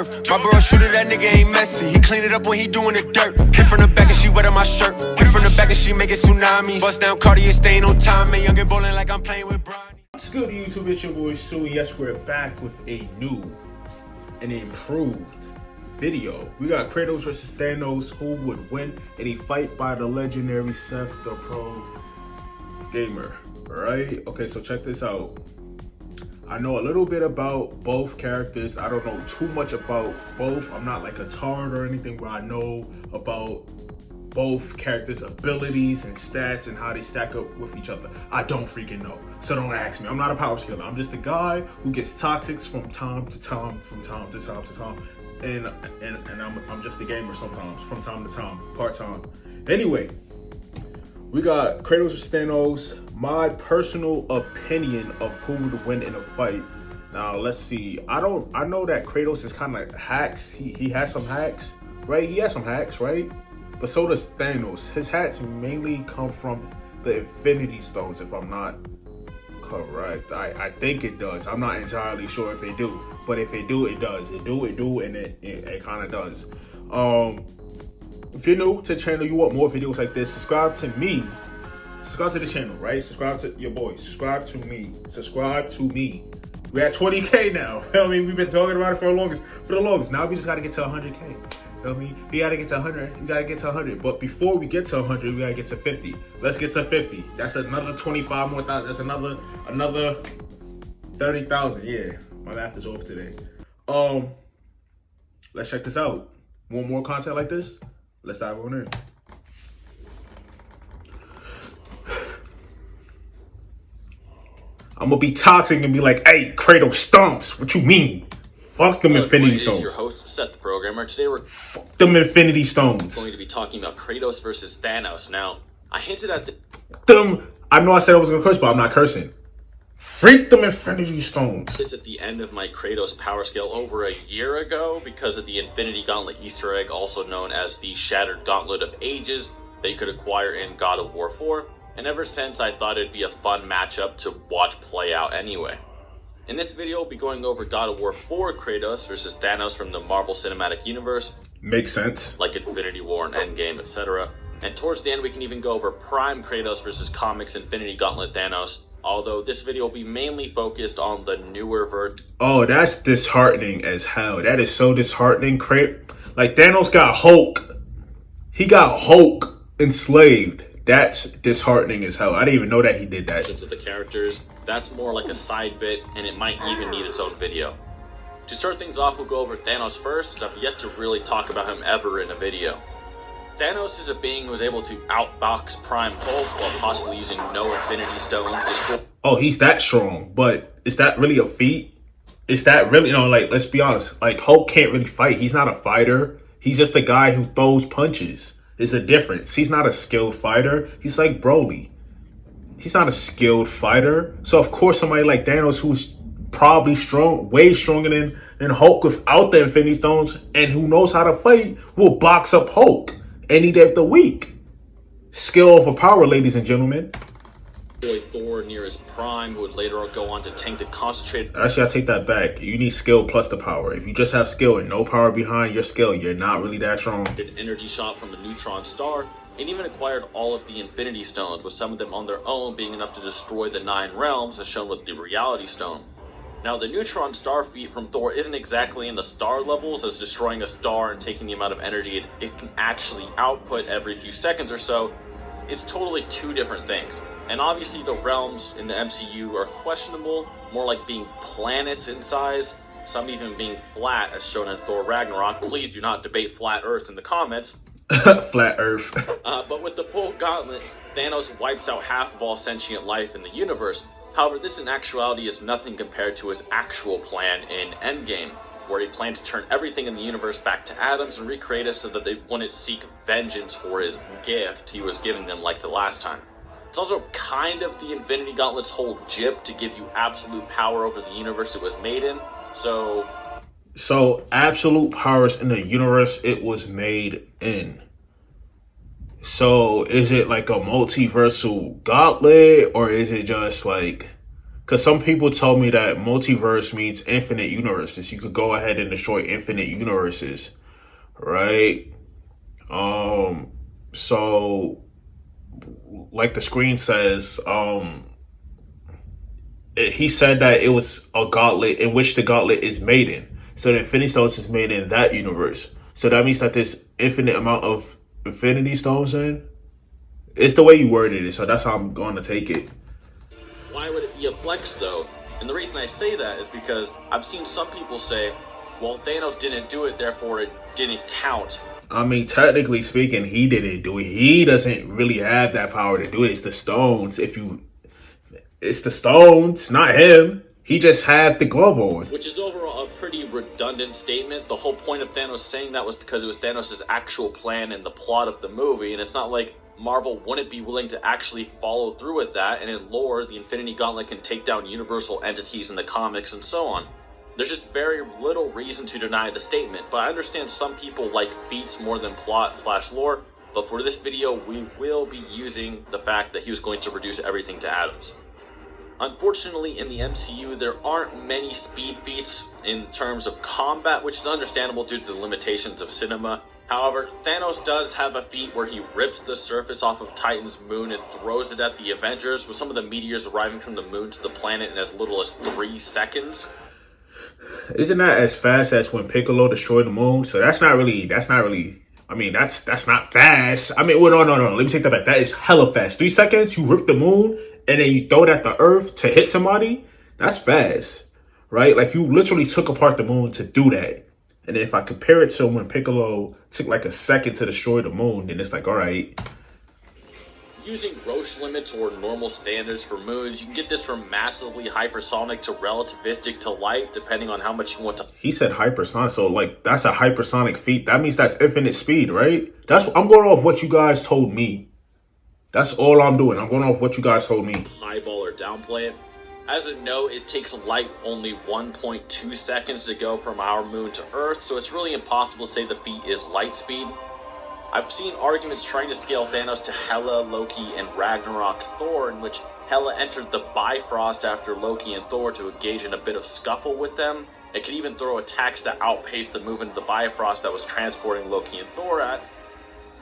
My bro shooter, that nigga ain't messy. He clean it up when he doing the dirt. Hit from the back and she wet on my shirt. Hit from the back and she make it tsunamis. Bust down Cartier, staying on time. Man, young and bowling like I'm playing with Bronny. What's good, YouTube? It's your boy Sue. Yes, we're back with a new and improved video. We got Kratos versus Thanos. Who would win in a fight by the legendary Seth the Pro Gamer? Alright? Okay, so check this out. I know a little bit about both characters. I don't know too much about both. I'm not like a tard or anything, but I know about both characters' abilities and stats and how they stack up with each other. I don't freaking know, so don't ask me. I'm not a power skiller. I'm just a guy who gets toxics from time to time, and I'm just a gamer sometimes, from time to time, part-time. Anyway, we got Kratos versus Thanos. My personal opinion of who would win in a fight. Now let's see. I know that Kratos is kind of hacks. He has some hacks, right? He has some hacks, right? But so does Thanos. His hacks mainly come from the Infinity Stones, if I'm not correct. I think it does. I'm not entirely sure if it do, but if it do, it does. It do, and it kind of does. If you're new to the channel, you want more videos like this, subscribe to me. Subscribe to the channel, right? Subscribe to your boy. Subscribe to me. Subscribe to me. We're at 20K now. I mean, we've been talking about it for the longest. Now we just gotta get to 100K. I mean, we gotta get to 100. We gotta get to 100. But before we get to 100, we gotta get to 50. Let's get to 50. That's another 25 more thousand. That's another 30,000. Yeah, my math is off today. Let's check this out. Want more content like this? Let's dive on in. I'm gonna be toxic and be like, hey, Kratos stomps. What you mean? Fuck them Infinity Stones. This is your host, Seth the Programmer. Today we're Fuck them Infinity Stones. going to be talking about Kratos versus Thanos. Now, I hinted at I know I said I was gonna curse, but I'm not cursing. Freak them Infinity Stones. this at the end of my Kratos power scale over a year ago because of the Infinity Gauntlet Easter egg, also known as the Shattered Gauntlet of Ages, that you could acquire in God of War 4. And ever since, I thought it'd be a fun matchup to watch play out anyway. In this video, we'll be going over God of War 4 Kratos versus Thanos from the Marvel Cinematic Universe. Makes sense. Like Infinity War and Endgame, etc. And towards the end, we can even go over Prime Kratos versus Comics Infinity Gauntlet Thanos. Although this video will be mainly focused on the newer version. Oh, that's disheartening as hell. That is so disheartening. Like, Thanos got Hulk. He got Hulk enslaved. That's disheartening as hell. I didn't even know that he did that. Of the characters, that's more like a side bit, and it might even need its own video. To start things off, we'll go over Thanos first. I've yet to really talk about him ever in a video. Thanos is a being who is able to outbox Prime Hulk while possibly using no Infinity Stones. Oh, he's that strong, but is that really a feat? Is that really, like, let's be honest, like, Hulk can't really fight. He's not a fighter. He's just a guy who throws punches. There's a difference. He's not a skilled fighter. He's like Broly. He's not a skilled fighter. So of course somebody like Thanos, who's probably strong, way stronger than Hulk without the Infinity Stones, and who knows how to fight, will box up Hulk any day of the week. Skill over power, ladies and gentlemen. Thor near his prime, who would later go on to tank the concentrated. Actually, I take that back. You need skill plus the power. If you just have skill and no power behind your skill, you're not really that strong. An energy shot from the neutron star, and even acquired all of the Infinity Stones, with some of them on their own being enough to destroy the 9 realms, as shown with the Reality Stone. Now, the neutron star feat from Thor isn't exactly in the star levels, as destroying a star and taking the amount of energy it can actually output every few seconds or so. It's totally two different things. And obviously the realms in the MCU are questionable, more like being planets in size, some even being flat as shown in Thor Ragnarok. Please do not debate flat Earth in the comments. Flat Earth. But with the full gauntlet, Thanos wipes out half of all sentient life in the universe. However, this in actuality is nothing compared to his actual plan in Endgame, where he planned to turn everything in the universe back to atoms and recreate it so that they wouldn't seek vengeance for his gift he was giving them like the last time. It's also kind of the Infinity Gauntlet's whole jib to give you absolute power over the universe it was made in. So absolute powers in the universe it was made in. So is it like a multiversal gauntlet, or is it just like Because some people told me that multiverse means infinite universes. You could go ahead and destroy infinite universes, right? So like the screen says, he said that it was a gauntlet in which the gauntlet is made in. So the Infinity Stones is made in that universe. So that means that there's infinite amount of Infinity Stones in. It's the way you worded it, so that's how I'm going to take it. Why would it be a flex, though? And the reason I say that is because I've seen some people say, well, Thanos didn't do it, therefore it didn't count. I mean, technically speaking, he didn't do it. He doesn't really have that power to do it. It's the stones. It's the stones, not him. He just had the glove on. Which is overall a pretty redundant statement. The whole point of Thanos saying that was because it was Thanos' actual plan and the plot of the movie, and it's not like Marvel wouldn't be willing to actually follow through with that, and in lore, the Infinity Gauntlet can take down universal entities in the comics and so on. There's just very little reason to deny the statement, but I understand some people like feats more than plot/lore, but for this video, we will be using the fact that he was going to reduce everything to atoms. Unfortunately, in the MCU, there aren't many speed feats in terms of combat, which is understandable due to the limitations of cinema. However, Thanos does have a feat where he rips the surface off of Titan's moon and throws it at the Avengers, with some of the meteors arriving from the moon to the planet in as little as 3 seconds. Isn't that as fast as when Piccolo destroyed the moon? So that's not really, I mean, that's not fast. I mean, well, no. Let me take that back. That is hella fast. 3 seconds, you rip the moon, and then you throw it at the earth to hit somebody. That's fast, right? Like, you literally took apart the moon to do that. And then if I compare it to when Piccolo took like a second to destroy the moon, then it's like, all right. Using Roche limits or normal standards for moons, you can get this from massively hypersonic to relativistic to light, depending on how much you want to. He said hypersonic, so like that's a hypersonic feat. That means that's infinite speed, right? I'm going off what you guys told me. That's all I'm doing. I'm going off what you guys told me. Highball or downplay it. As a note, it takes light only 1.2 seconds to go from our moon to Earth, so it's really impossible to say the feat is light speed. I've seen arguments trying to scale Thanos to Hela, Loki, and Ragnarok Thor, in which Hela entered the Bifrost after Loki and Thor to engage in a bit of scuffle with them. It could even throw attacks that outpaced the movement of the Bifrost that was transporting Loki and Thor at.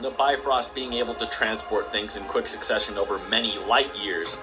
The Bifrost being able to transport things in quick succession over many light years.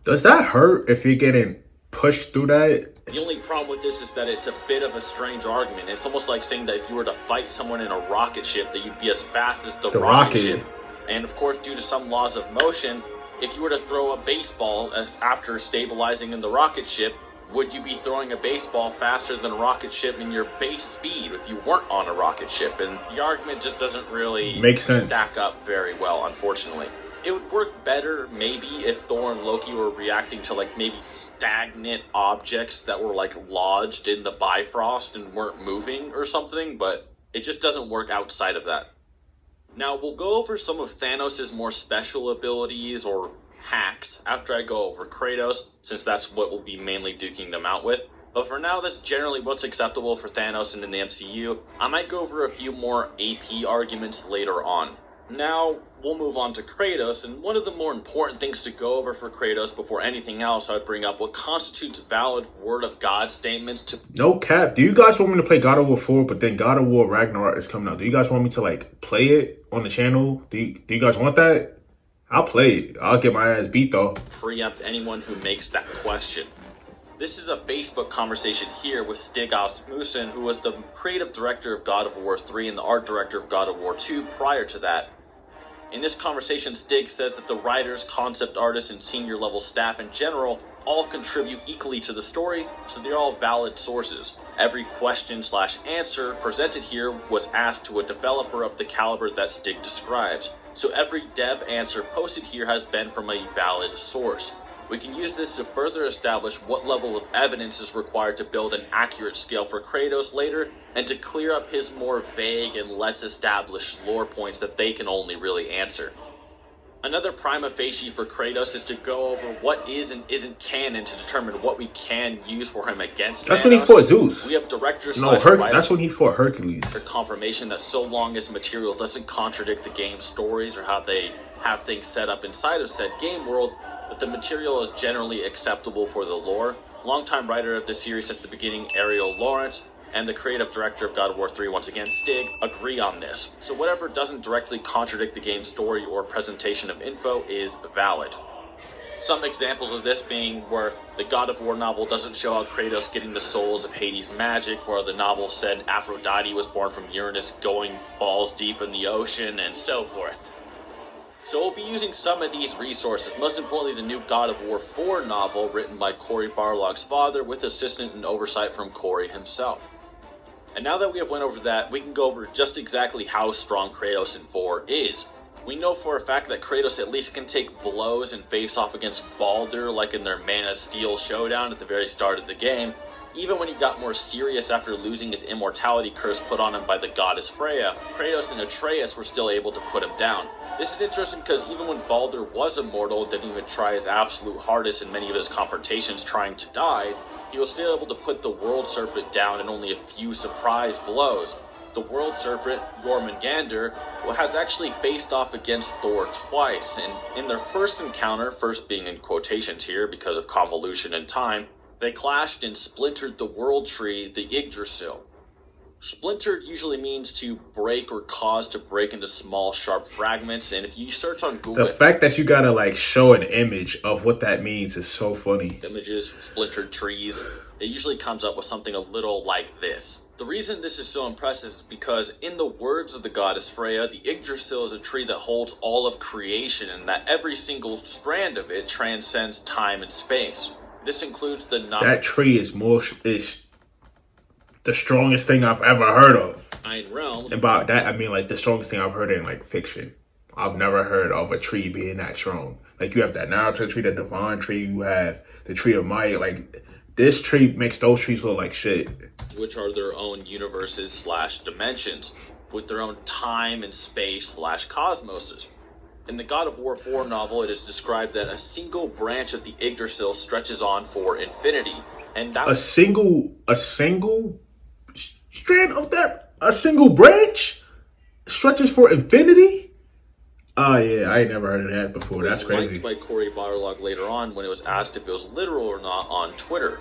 Does that hurt if you're getting pushed through that? The only problem with this is that it's a bit of a strange argument. It's almost like saying that if you were to fight someone in a rocket ship, that you'd be as fast as the rocket ship. And of course, due to some laws of motion, if you were to throw a baseball after stabilizing in the rocket ship, would you be throwing a baseball faster than a rocket ship in your base speed if you weren't on a rocket ship? And the argument just doesn't really make sense. Stack up very well, unfortunately. It would work better maybe if Thor and Loki were reacting to like maybe stagnant objects that were like lodged in the Bifrost and weren't moving or something, but it just doesn't work outside of that. Now we'll go over some of Thanos' more special abilities or hacks after I go over Kratos, since that's what we'll be mainly duking them out with. But for now, that's generally what's acceptable for Thanos and in the MCU. I might go over a few more AP arguments later on. Now, we'll move on to Kratos, and one of the more important things to go over for Kratos before anything else, I would bring up what constitutes valid Word of God statements to... No cap. Do you guys want me to play God of War 4, but then God of War Ragnarok is coming out? Do you guys want me to, like, play it on the channel? Do you guys want that? I'll play it. I'll get my ass beat, though. Preempt anyone who makes that question. This is a Facebook conversation here with Stig Asmussen, who was the creative director of God of War 3 and the art director of God of War 2 prior to that. In this conversation, Stig says that the writers, concept artists, and senior level staff in general all contribute equally to the story, so they're all valid sources. Every question/answer presented here was asked to a developer of the caliber that Stig describes, so every dev answer posted here has been from a valid source. We can use this to further establish what level of evidence is required to build an accurate scale for Kratos later, and to clear up his more vague and less established lore points that they can only really answer. Another prima facie for Kratos is to go over what is and isn't canon to determine what we can use for him against That's Thanos. when he fought Zeus. We have directors that's when he fought Hercules. For confirmation that so long as material doesn't contradict the game's stories or how they have things set up inside of said game world, but the material is generally acceptable for the lore. Longtime writer of the series since the beginning, Ariel Lawrence, and the creative director of God of War 3, once again, Stig, agree on this. So whatever doesn't directly contradict the game's story or presentation of info is valid. Some examples of this being where the God of War novel doesn't show how Kratos getting the souls of Hades' magic, where the novel said Aphrodite was born from Uranus going balls deep in the ocean, and so forth. So we'll be using some of these resources, most importantly the new God of War 4 novel written by Cory Barlog's father with assistance and oversight from Cory himself. And now that we have went over that, we can go over just exactly how strong Kratos in 4 is. We know for a fact that Kratos at least can take blows and face off against Baldur like in their Man of Steel showdown at the very start of the game, even when he got more serious after losing his immortality curse put on him by the goddess Freya. Kratos and Atreus were still able to put him down. This is interesting because even when Baldur was immortal, didn't even try his absolute hardest in many of his confrontations trying to die, he was still able to put the World Serpent down in only a few surprise blows. The World Serpent, Jormungandr, has actually faced off against Thor twice, and in their first encounter, first being in quotations here because of convolution and time, they clashed and splintered the world tree, the Yggdrasil. Splintered usually means to break or cause to break into small, sharp fragments, and if you search on Google... The fact that you gotta, like, show an image of what that means is so funny. Images, splintered trees, it usually comes up with something a little like this. The reason this is so impressive is because, in the words of the goddess Freya, the Yggdrasil is a tree that holds all of creation, and that every single strand of it transcends time and space. This includes the... That tree is the strongest thing I've ever heard of. 9 realms. And by that, I mean, like, the strongest thing I've heard in, like, fiction. I've never heard of a tree being that strong. Like, you have that Naruto tree, the Divine tree, you have the tree of Maya. Like, this tree makes those trees look like shit. Which are their own universes / dimensions, with their own time and space / cosmoses. In the God of War 4 novel, it is described that a single branch of the Yggdrasil stretches on for infinity. And that a single strand of that, a single branch stretches for infinity? Oh yeah, I ain't never heard of that before. That's crazy. By Cory Barlog later on when it was asked if it was literal or not on Twitter.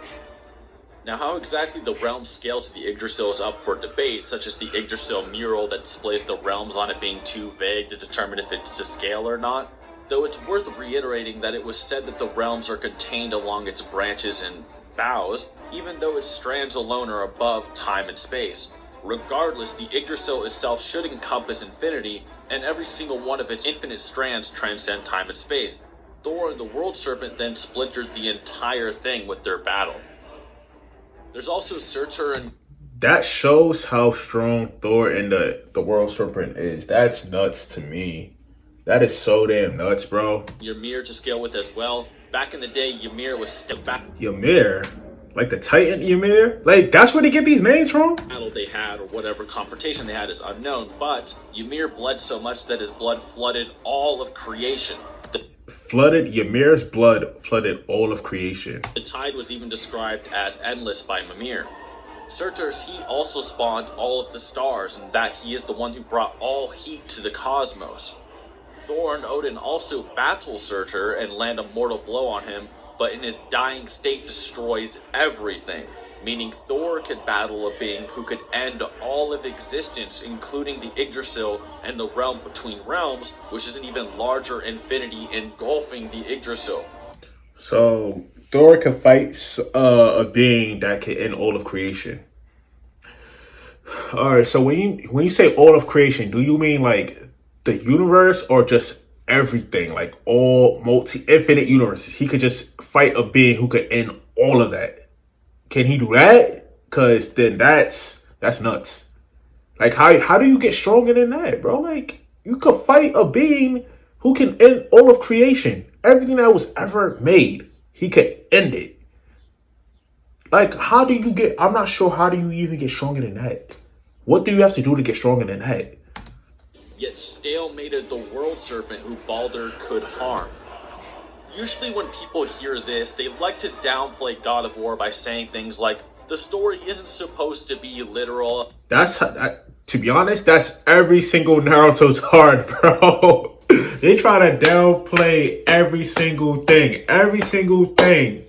Now, how exactly the realms scale to the Yggdrasil is up for debate, such as the Yggdrasil mural that displays the realms on it being too vague to determine if it's to scale or not. Though it's worth reiterating that it was said that the realms are contained along its branches and boughs, even though its strands alone are above time and space. Regardless, the Yggdrasil itself should encompass infinity, and every single one of its infinite strands transcend time and space. Thor and the World Serpent then splintered the entire thing with their battle. There's also Surtur and... That shows how strong Thor and the World Serpent is. That's nuts to me. That is so damn nuts, bro. Ymir to scale with as well. Back in the day, Ymir was stepped back. Ymir? Like the Titan Ymir? Like, that's where they get these names from? Battle they had or whatever confrontation they had is unknown, but Ymir bled so much that his blood flooded all of creation. Ymir's blood flooded all of creation. The tide was even described as endless by Mimir. Surtur's heat also spawned all of the stars, and that he is the one who brought all heat to the cosmos. Thor and Odin also battle Surtur and land a mortal blow on him, but in his dying state destroys everything, meaning Thor could battle a being who could end all of existence, including the Yggdrasil and the realm between realms, which is an even larger infinity engulfing the Yggdrasil. So Thor could fight a being that could end all of creation. All right, so when you say all of creation, do you mean like the universe or just everything, like all infinite universes? He could just fight a being who could end all of that. Can he do that? Cause then that's nuts. Like how do you get stronger than that, bro? Like you could fight a being who can end all of creation, everything that was ever made. He could end it. Like how do you get? I'm not sure. How do you even get stronger than that? What do you have to do to get stronger than that? Yet stalemated the World Serpent who Baldur could harm. Usually when people hear this, they like to downplay God of War by saying things like, the story isn't supposed to be literal. To be honest, that's every single Naruto's hard, bro. They try to downplay every single thing. Every single thing.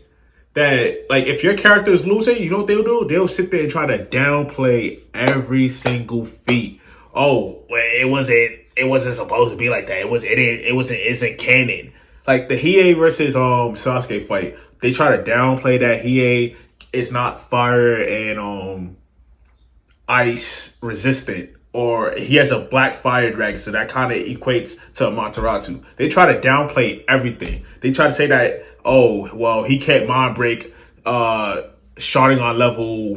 That, like, if your character is losing, you know what they'll do? They'll sit there and try to downplay every single feat. Oh, well, it wasn't supposed to be like that. Isn't canon. Like the Hiei versus Sasuke fight, they try to downplay that Hiei is not fire and ice resistant, or he has a black fire dragon, so that kind of equates to Amaterasu. They try to downplay everything. They try to say that, oh, well, he can't mind break sharding on level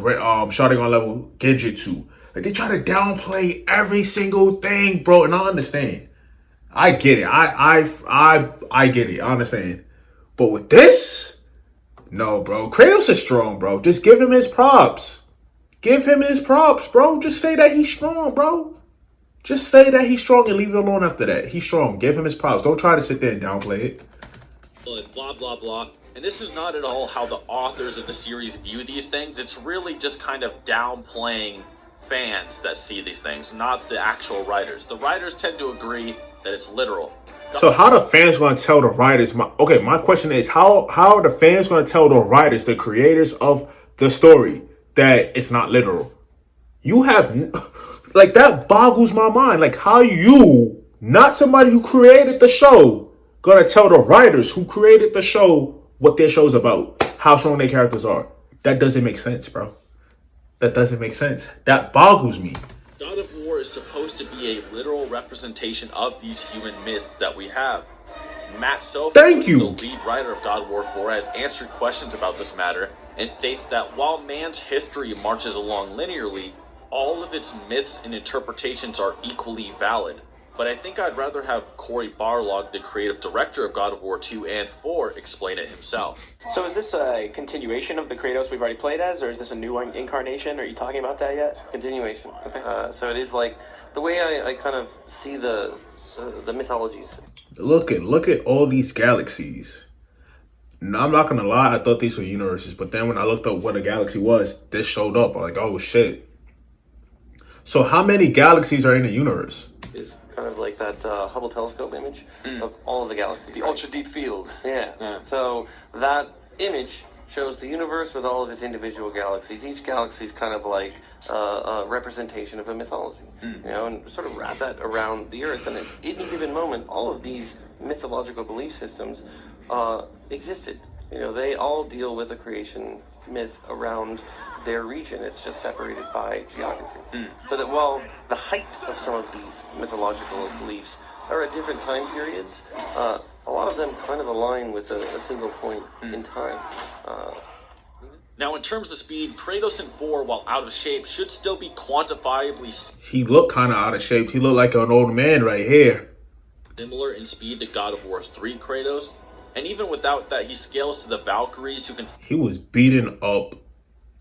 Genjutsu. Like, they try to downplay every single thing, bro, and I understand. I get it. I get it. I understand. But with this, no, bro. Kratos is strong, bro. Just give him his props. Give him his props, bro. Just say that he's strong, bro. Just say that he's strong and leave it alone after that. He's strong. Give him his props. Don't try to sit there and downplay it. Blah, blah, blah. And this is not at all how the authors of the series view these things. It's really just kind of downplaying fans that see these things, not the actual writers. The writers tend to agree that it's literal. So how are the fans going to tell the writers? My question is, how are the fans going to tell the writers, the creators of the story, that it's not literal? You have, like, that boggles my mind. Like, how you, not somebody who created the show, going to tell the writers who created the show what their show's about, how strong their characters are? That doesn't make sense, bro. That doesn't make sense. That boggles me. God of War is supposed to be a literal representation of these human myths that we have. Matt Sofa, the lead writer of God of War 4, has answered questions about this matter and states that while man's history marches along linearly, all of its myths and interpretations are equally valid. But I think I'd rather have Cory Barlog, the creative director of God of War 2 and 4, explain it himself. So is this a continuation of the Kratos we've already played as, or is this a new incarnation? Are you talking about that yet? Continuation. Okay. So it is like the way I kind of see the mythologies. Look at all these galaxies. No, I'm not gonna lie, I thought these were universes, but then when I looked up what a galaxy was, this showed up. I'm like, oh shit. So how many galaxies are in the universe? Is kind of like that Hubble telescope image of all of the galaxies. The ultra deep field. Yeah. So that image shows the universe with all of its individual galaxies. Each galaxy is kind of like a representation of a mythology. You know, and sort of wrap that around the Earth. And at any given moment, all of these mythological belief systems existed. You know, they all deal with a creation myth around their region. It's just separated by geography. So that while the height of some of these mythological beliefs are at different time periods, a lot of them kind of align with a single point in time. Now, in terms of speed, Kratos in 4, while out of shape, should still be quantifiably He looked kind of out of shape. He looked like an old man right here. similar in speed to God of War 3 Kratos. And even without that, he scales to the Valkyries, who can He was beating up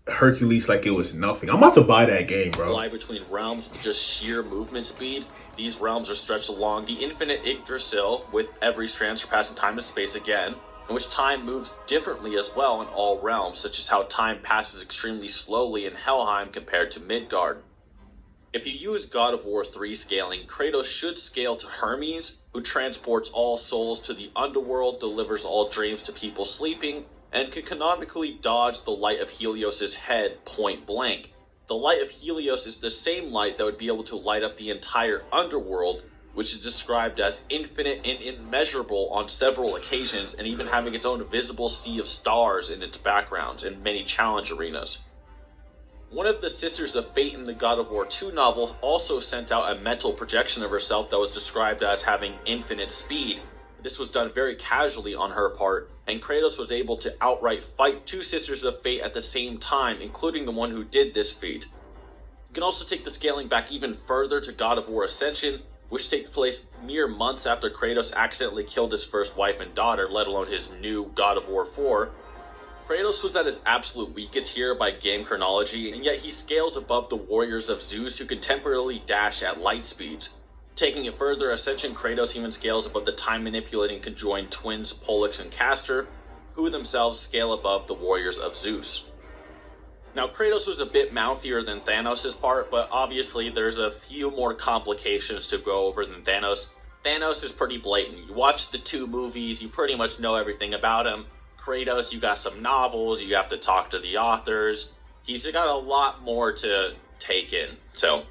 Hercules like it was nothing. I'm about to buy that game, bro. fly between realms with just sheer movement speed. These realms are stretched along the infinite Yggdrasil, with every strand surpassing time and space again, in which time moves differently as well in all realms, such as how time passes extremely slowly in Helheim compared to Midgard. If you use God of War 3 scaling, Kratos should scale to Hermes, who transports all souls to the underworld, delivers all dreams to people sleeping, and can canonically dodge the light of Helios' head point blank. The light of Helios is the same light that would be able to light up the entire underworld, which is described as infinite and immeasurable on several occasions, and even having its own visible sea of stars in its background in many challenge arenas. One of the Sisters of Fate in the God of War 2 novel also sent out a mental projection of herself that was described as having infinite speed. This was done very casually on her part, and Kratos was able to outright fight two Sisters of Fate at the same time, including the one who did this feat. You can also take the scaling back even further to God of War Ascension, which takes place mere months after Kratos accidentally killed his first wife and daughter, let alone his new God of War 4. Kratos was at his absolute weakest here by game chronology, and yet he scales above the warriors of Zeus, who can temporarily dash at light speeds. Taking it further, Ascension Kratos even scales above the time-manipulating conjoined twins Pollux and Castor, who themselves scale above the warriors of Zeus. Now, Kratos was a bit mouthier than Thanos' part, but obviously there's a few more complications to go over than Thanos, Thanos is pretty blatant. You watch the 2 movies, you pretty much know everything about him. Kratos, you got some novels, you have to talk to the authors. He's got a lot more to take in. So,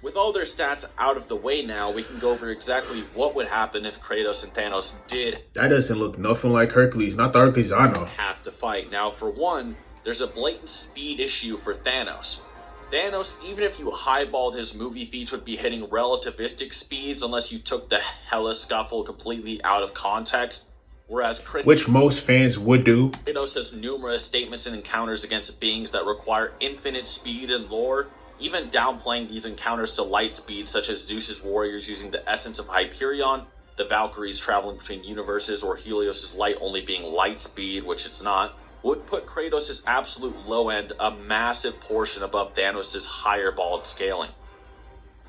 with all their stats out of the way now, we can go over exactly what would happen if Kratos and Thanos did That doesn't look nothing like Hercules. Not the Hercules I know. have to fight. Now, for one, there's a blatant speed issue for Thanos. Thanos, even if you highballed his movie feats, would be hitting relativistic speeds unless you took the Hela scuffle completely out of context. Whereas Which most fans would do. Kratos has numerous statements and encounters against beings that require infinite speed and lore, even downplaying these encounters to light speed, such as Zeus's warriors using the essence of Hyperion, the Valkyries traveling between universes, or Helios's light only being light speed, which it's not, would put Kratos' absolute low end a massive portion above Thanos' higher balled scaling.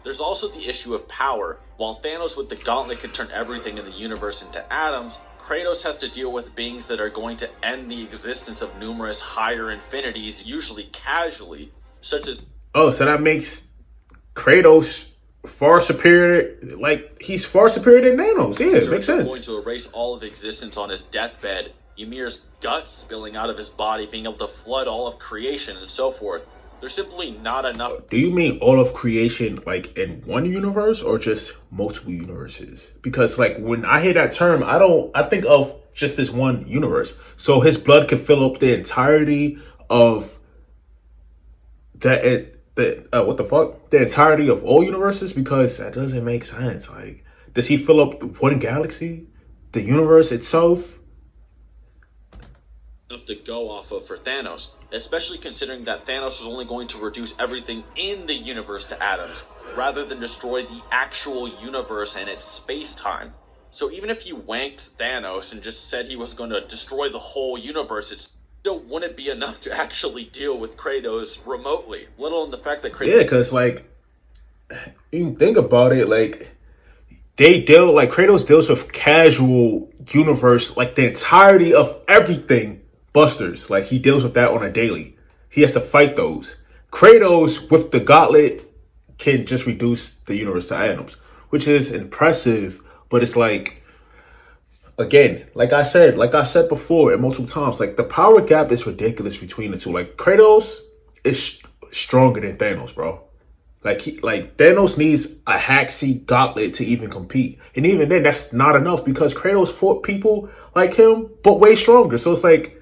There's also the issue of power. While Thanos with the gauntlet can turn everything in the universe into atoms, Kratos has to deal with beings that are going to end the existence of numerous higher infinities, usually casually, such as... Oh, so that makes Kratos far superior. Like, he's far superior than Thanos. Yeah, it makes sense. Going to erase all of existence on his deathbed, Ymir's guts spilling out of his body, being able to flood all of creation and so forth. There's simply not enough. Do you mean all of creation, like, in one universe or just multiple universes? Because, like, when I hear that term, I think of just this one universe. So his blood could fill up the entirety of the entirety of all universes? Because that doesn't make sense. Like, does he fill up one galaxy, the universe itself? Enough to go off of for Thanos, especially considering that Thanos was only going to reduce everything in the universe to atoms, rather than destroy the actual universe and its space-time. So even if you wanked Thanos and just said he was going to destroy the whole universe, it still wouldn't be enough to actually deal with Kratos remotely, let alone the fact that Kratos... Yeah, because, like, you think about it, like, Kratos deals with casual universe, like, the entirety of everything. Busters, like, he deals with that on a daily. He has to fight those. Kratos, with the gauntlet, can just reduce the universe to atoms, which is impressive, but it's like, again, like I said before and multiple times, like, the power gap is ridiculous between the two. Like, Kratos is stronger than Thanos, bro. Like, Thanos needs a Haxi gauntlet to even compete. And even then, that's not enough because Kratos fought people like him, but way stronger. So it's like,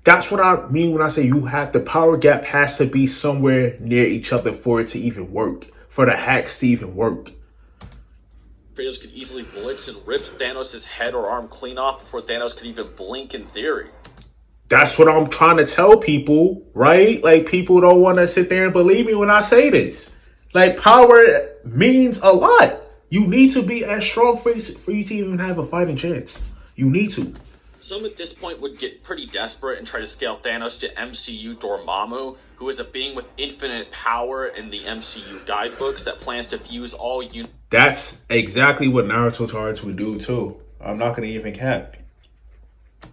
that's what I mean when I say the power gap has to be somewhere near each other for it to even work, for the hacks to even work. Kratos could easily blitz and rip Thanos' head or arm clean off before Thanos could even blink in theory. That's what I'm trying to tell people, right? Like, people don't want to sit there and believe me when I say this. Like, power means a lot. You need to be as strong for you to even have a fighting chance. You need to. Some at this point would get pretty desperate and try to scale Thanos to MCU Dormammu, who is a being with infinite power in the MCU guidebooks that plans to fuse all That's exactly what Naruto Taruto would do too. I'm not going to even cap.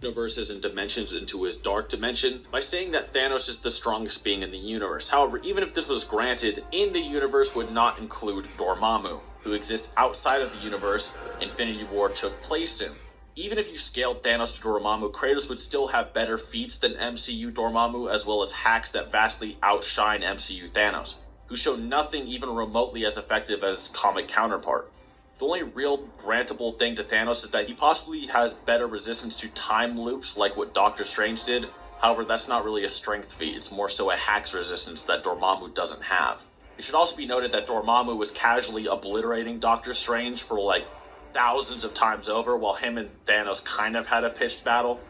Universes and dimensions into his dark dimension by saying that Thanos is the strongest being in the universe. However, even if this was granted, in the universe would not include Dormammu, who exists outside of the universe Infinity War took place in. Even if you scaled Thanos to Dormammu, Kratos would still have better feats than MCU Dormammu, as well as hacks that vastly outshine MCU Thanos, who show nothing even remotely as effective as his comic counterpart. The only real grantable thing to Thanos is that he possibly has better resistance to time loops like what Doctor Strange did. However, that's not really a strength feat, it's more so a hacks resistance that Dormammu doesn't have. It should also be noted that Dormammu was casually obliterating Doctor Strange for like thousands of times over, while him and Thanos kind of had a pitched battle.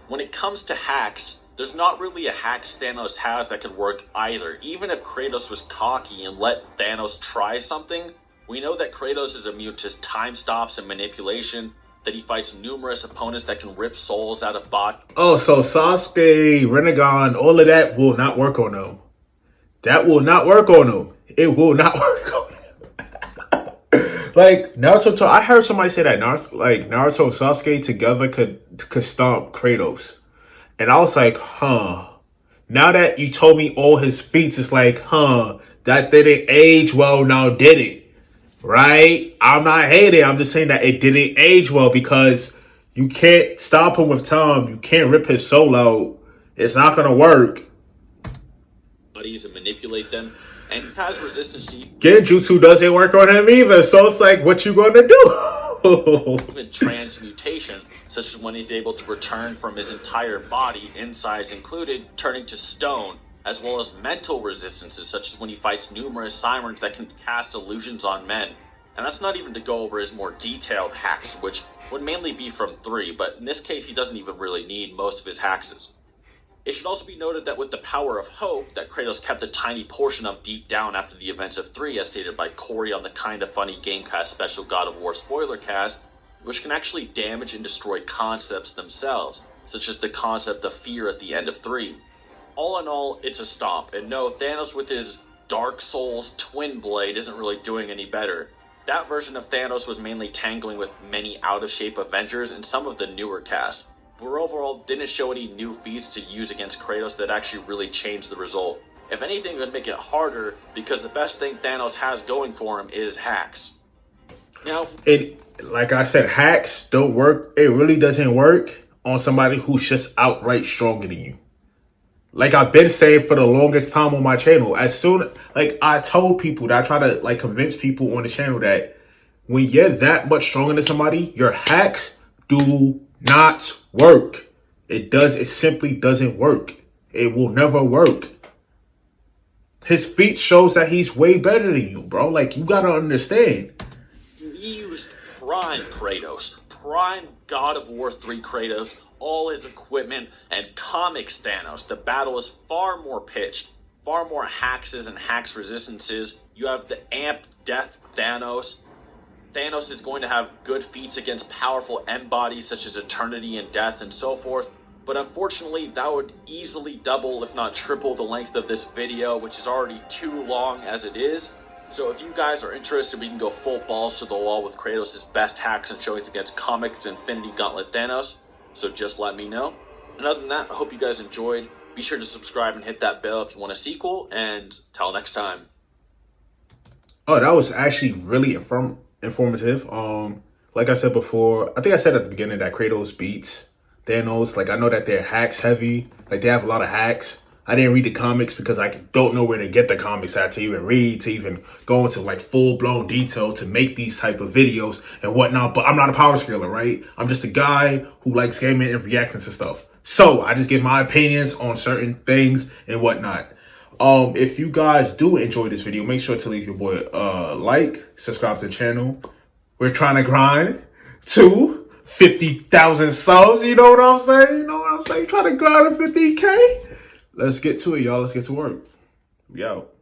When it comes to hacks, there's not really a hack Thanos has that could work either. Even if Kratos was cocky and let Thanos try something, we know that Kratos is immune to time stops and manipulation, that he fights numerous opponents that can rip souls out of bodies. Oh, so Sasuke, Renegon, all of that will not work on him. That will not work on him. It will not work on him. Like, Naruto, I heard somebody say that Naruto and Sasuke together could stomp Kratos. And I was like, huh. Now that you told me all his feats, it's like, huh, that didn't age well now, did it? right? I'm not hating. I'm just saying that it didn't age well because you can't stop him with time. You can't rip his soul out. It's not going to work. Bodies and manipulate them, and he has resistance to Genjutsu doesn't work on him either, so it's like, what you gonna do? even transmutation, such as when he's able to return from his entire body, insides included, turning to stone, as well as mental resistances, such as when he fights numerous sirens that can cast illusions on men. And that's not even to go over his more detailed hacks, which would mainly be from 3, but in this case he doesn't even really need most of his hacks. It should also be noted that with the power of hope that Kratos kept a tiny portion of deep down after the events of 3, as stated by Corey on the Kinda Funny Gamecast special God of War spoiler cast, which can actually damage and destroy concepts themselves, such as the concept of fear at the end of 3. All in all, it's a stomp, and no, Thanos with his Dark Souls twin blade isn't really doing any better. That version of Thanos was mainly tangling with many out-of-shape Avengers and some of the newer cast, but overall didn't show any new feats to use against Kratos that actually really changed the result. If anything, it would make it harder, because the best thing Thanos has going for him is hacks. Now, Like I said, hacks don't work. It really doesn't work on somebody who's just outright stronger than you. Like I've been saying for the longest time on my channel, I told people that I try to convince people on the channel that when you're that much stronger than somebody, your hacks do not work. It simply doesn't work. It will never work. His feat shows that he's way better than you, bro. Like, you gotta understand. he used prime Kratos, prime God of War 3 Kratos, all his equipment, and comics Thanos. The battle is far more pitched, far more haxes and hax resistances. You have the amped death Thanos. Thanos is going to have good feats against powerful M bodies such as Eternity and Death and so forth. But unfortunately, that would easily double, if not triple, the length of this video, which is already too long as it is. So if you guys are interested, we can go full balls to the wall with Kratos' best hacks and showings against Comics Infinity Gauntlet Thanos. So just let me know. And other than that, I hope you guys enjoyed. Be sure to subscribe and hit that bell if you want a sequel. And till next time. Oh, that was actually really informative. Like I said before, I think I said at the beginning that Kratos beats Thanos. Like, I know that they're hacks heavy. Like, they have a lot of hacks. I didn't read the comics because I don't know where to get the comics at to even read, to even go into like full-blown detail to make these type of videos and whatnot. But I'm not a power scaler, right? I'm just a guy who likes gaming and reacting to stuff. So I just give my opinions on certain things and whatnot. If you guys do enjoy this video, make sure to leave your boy a like, subscribe to the channel. We're trying to grind to 50,000 subs. You know what I'm saying? Trying to grind to 50K. Let's get to it, y'all. Let's get to work. We out.